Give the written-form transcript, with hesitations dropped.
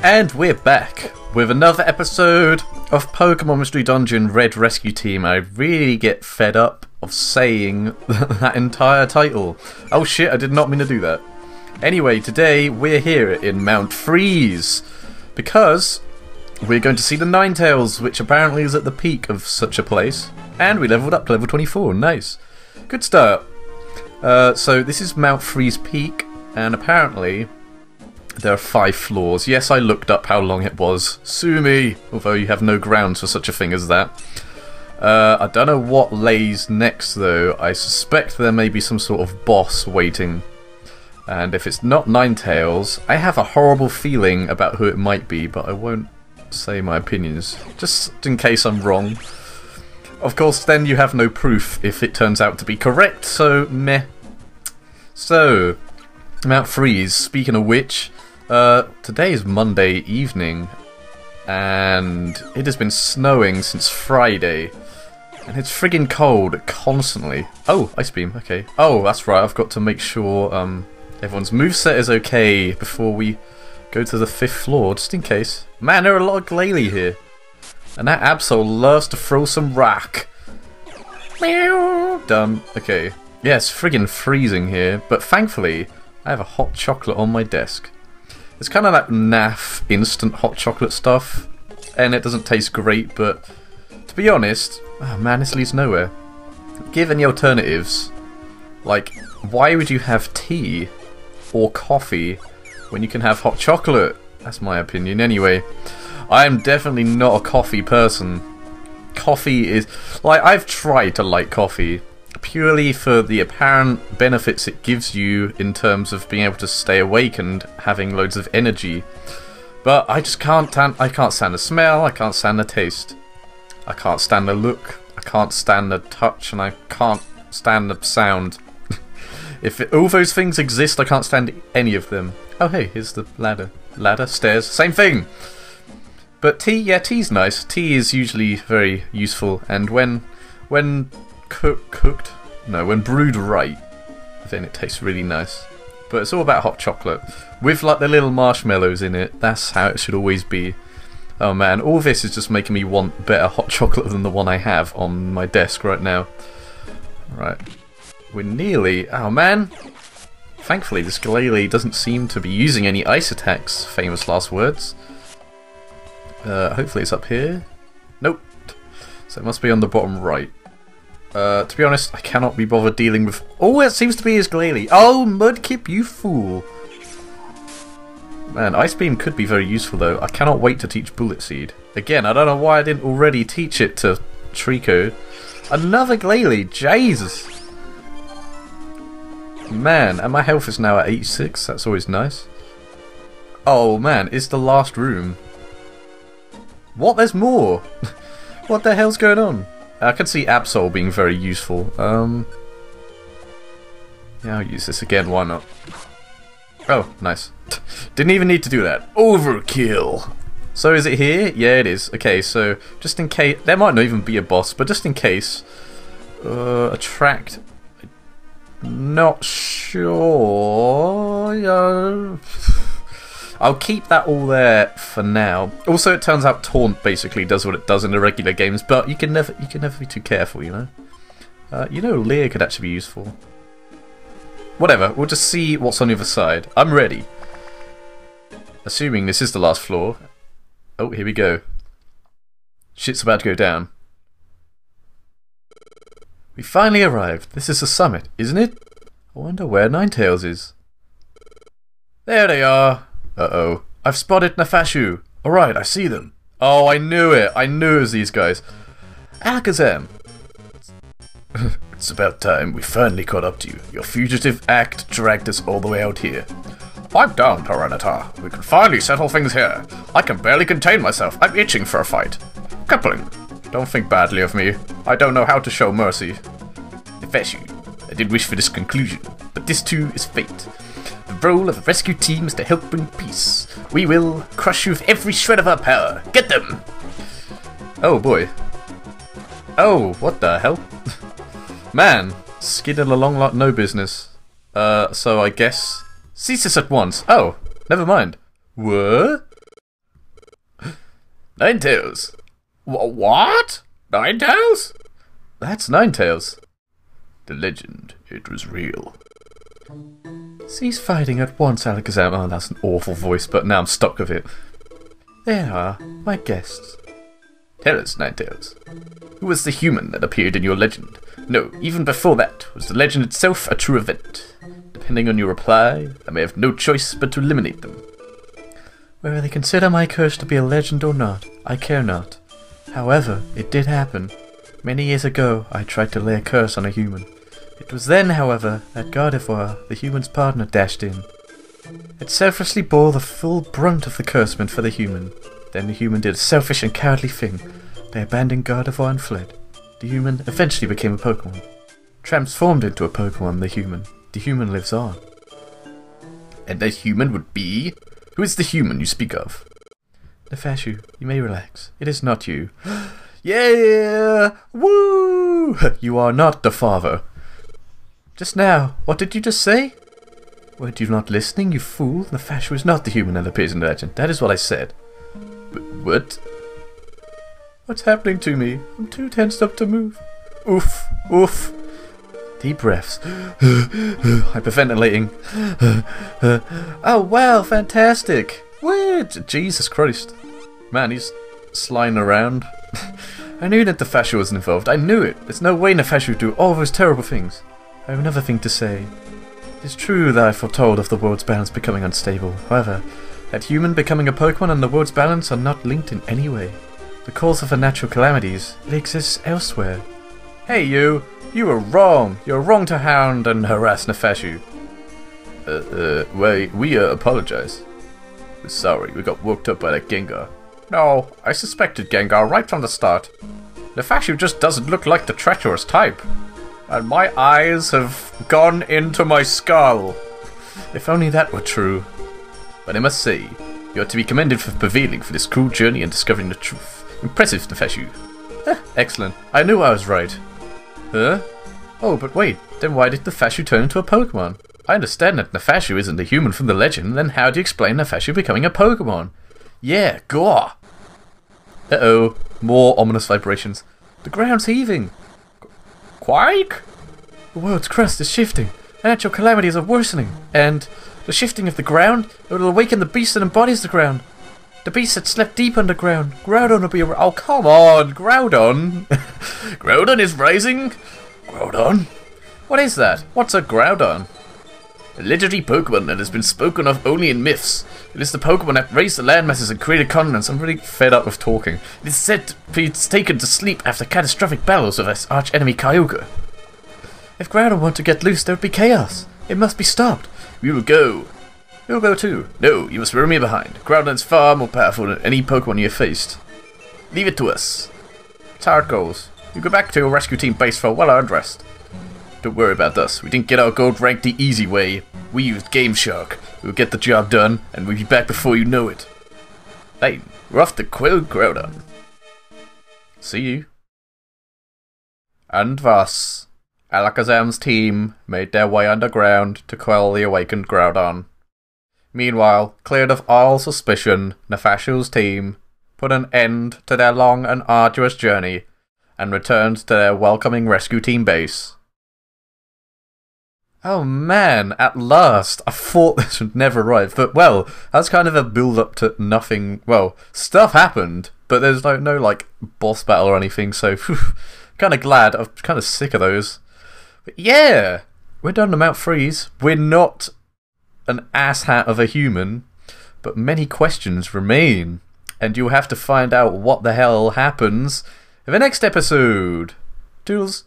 And we're back with another episode of Pokemon Mystery Dungeon Red Rescue Team. I really get fed up of saying that entire title. Oh shit, I did not mean to do that. Anyway, today we're here in Mount Freeze because we're going to see the Ninetales, which apparently is at the peak of such a place. And we leveled up to level 24, nice. Good start. So this is Mount Freeze Peak, and apparently there are 5 floors. Yes, I looked up how long it was. Sue me, although you have no grounds for such a thing as that. I don't know what lays next though. I suspect there may be some sort of boss waiting. And if it's not Ninetales, I have a horrible feeling about who it might be, but I won't say my opinions, just in case I'm wrong. Of course, then you have no proof if it turns out to be correct, so meh. So, Mount Freeze, speaking of which, today is Monday evening, and it has been snowing since Friday, and it's friggin' cold constantly. Oh, Ice Beam, okay. Oh, that's right, I've got to make sure everyone's moveset is okay before we go to the 5th floor, just in case. Man, there are a lot of Glalie here, and that Absol loves to throw some rock. Meow. Done. Okay. Yeah, it's friggin' freezing here, but thankfully I have a hot chocolate on my desk. It's kind of like naff instant hot chocolate stuff, and it doesn't taste great, but to be honest, oh man, this leads nowhere. Given the alternatives, like, why would you have tea or coffee when you can have hot chocolate? That's my opinion anyway. I am definitely not a coffee person. Coffee is... like, I've tried to like coffee purely for the apparent benefits it gives you in terms of being able to stay awake and having loads of energy. But I just can't stand the smell, I can't stand the taste. I can't stand the look, I can't stand the touch, and I can't stand the sound. All those things exist, I can't stand any of them. Oh hey, here's the ladder. Ladder, stairs, same thing! But tea, yeah, tea's nice. Tea is usually very useful, and when when brewed right, then it tastes really nice. But it's all about hot chocolate with like the little marshmallows in it. That's how it should always be. Oh man, all this is just making me want better hot chocolate than the one I have on my desk right now. Right, we're nearly... oh man, thankfully this Glalie doesn't seem to be using any ice attacks, famous last words. Hopefully it's up here. Nope, so it must be on the bottom right. To be honest, I cannot be bothered dealing with... oh, it seems to be his Glalie. Oh, Mudkip, you fool. Man, Ice Beam could be very useful though. I cannot wait to teach Bullet Seed. Again, I don't know why I didn't already teach it to Trico. Another Glalie, Jesus. Man, and my health is now at 86, that's always nice. Oh man, it's the last room. What? There's more? What the hell's going on? I can see Absol being very useful. Yeah, I'll use this again, why not? Oh, nice. Didn't even need to do that. Overkill! So is it here? Yeah, it is. Okay, so just in case... there might not even be a boss, but just in case... attract... not sure... I'll keep that all there for now. Also, it turns out Taunt basically does what it does in the regular games, but you can never be too careful, you know. Leer could actually be useful. Whatever, we'll just see what's on the other side. I'm ready. Assuming this is the last floor. Oh, here we go. Shit's about to go down. We finally arrived. This is the summit, isn't it? I wonder where Ninetales is. There they are. Uh-oh. I've spotted Nefashu. Alright, I see them. Oh, I knew it. I knew it was these guys. Alakazam. It's about time we finally caught up to you. Your fugitive act dragged us all the way out here. Pipe down, Tyranitar. We can finally settle things here. I can barely contain myself. I'm itching for a fight. Kipling, don't think badly of me. I don't know how to show mercy. Nefashu, I did wish for this conclusion, but this too is fate. The role of the rescue team is to help bring peace. We will crush you with every shred of our power. Get them! Oh boy. Oh, what the hell? Man, skidded along like no business. So I guess... cease this at once. Oh, never mind. What? Ninetales. What? Ninetales? That's Ninetales. The legend, it was real. Cease fighting at once, Alakazam. Oh, that's an awful voice, but now I'm stuck with it. There are my guests. Tell us, Ninetales. Who was the human that appeared in your legend? No, even before that, was the legend itself a true event? Depending on your reply, I may have no choice but to eliminate them. Whether they consider my curse to be a legend or not, I care not. However, it did happen. Many years ago, I tried to lay a curse on a human. It was then, however, that Gardevoir, the human's partner, dashed in. It selflessly bore the full brunt of the curse meant for the human. Then the human did a selfish and cowardly thing. They abandoned Gardevoir and fled. The human eventually became a Pokemon. Transformed into a Pokemon, the human. The human lives on. And the human would be? Who is the human you speak of? Nefashu, you may relax. It is not you. Yeah! Woo! You are not the father. Just now, what did you just say? Weren't you not listening, you fool? Nefashu is not the human that appears in the legend. That is what I said. What? What's happening to me? I'm too tensed up to move. Oof, oof. Deep breaths. Hyperventilating. Oh wow, fantastic. What? Jesus Christ. Man, he's sliding around. I knew that Nefashu wasn't involved. I knew it. There's no way Nefashu would do all those terrible things. I have another thing to say. It is true that I foretold of the world's balance becoming unstable. However, that human becoming a Pokemon and the world's balance are not linked in any way. The cause of the natural calamities, it exists elsewhere. Hey you! You were wrong! You're wrong to hound and harass Nefashu. We apologize. We're sorry, we got worked up by that Gengar. No, I suspected Gengar right from the start. Nefashu just doesn't look like the treacherous type. And my eyes have gone into my skull. If only that were true. But I must say, you are to be commended for prevailing for this cruel journey and discovering the truth. Impressive, Nefashu. Excellent. I knew I was right. Huh? Oh, but wait, then why did Nefashu turn into a Pokemon? I understand that Nefashu isn't the human from the legend, then how do you explain Nefashu becoming a Pokemon? Yeah, gore! Uh-oh, more ominous vibrations. The ground's heaving! Quake? The world's crust is shifting. Natural calamities are worsening. And the shifting of the ground, it will awaken the beast that embodies the ground. The beast that slept deep underground. Groudon will be around. Oh, come on, Groudon! Groudon is rising? Groudon? What is that? What's a Groudon? A legendary Pokemon that has been spoken of only in myths. It is the Pokemon that raised the landmasses and created continents. I'm really fed up with talking. It is said to be taken to sleep after catastrophic battles with its arch-enemy Kyogre. If Groudon were to get loose, there would be chaos. It must be stopped. We will go. We will go too. No, you must remain behind. Groudon is far more powerful than any Pokemon you have faced. Leave it to us. It's how it goes. You go back to your rescue team base for a well-earned rest. Don't worry about us. We didn't get our gold rank the easy way. We used Game Shark. We'll get the job done, and we'll be back before you know it. Hey, we're off to Quill Groudon. See you. And thus, Alakazam's team made their way underground to quell the awakened Groudon. Meanwhile, cleared of all suspicion, Nefashu's team put an end to their long and arduous journey and returned to their welcoming rescue team base. Oh man, at last! I thought this would never arrive, but well, that's kind of a build-up to nothing. Well, stuff happened, but there's no like boss battle or anything, so kind of glad. I'm kind of sick of those. But yeah, we're done to Mount Freeze. We're not an asshat of a human, but many questions remain, and you'll have to find out what the hell happens in the next episode. Toodles.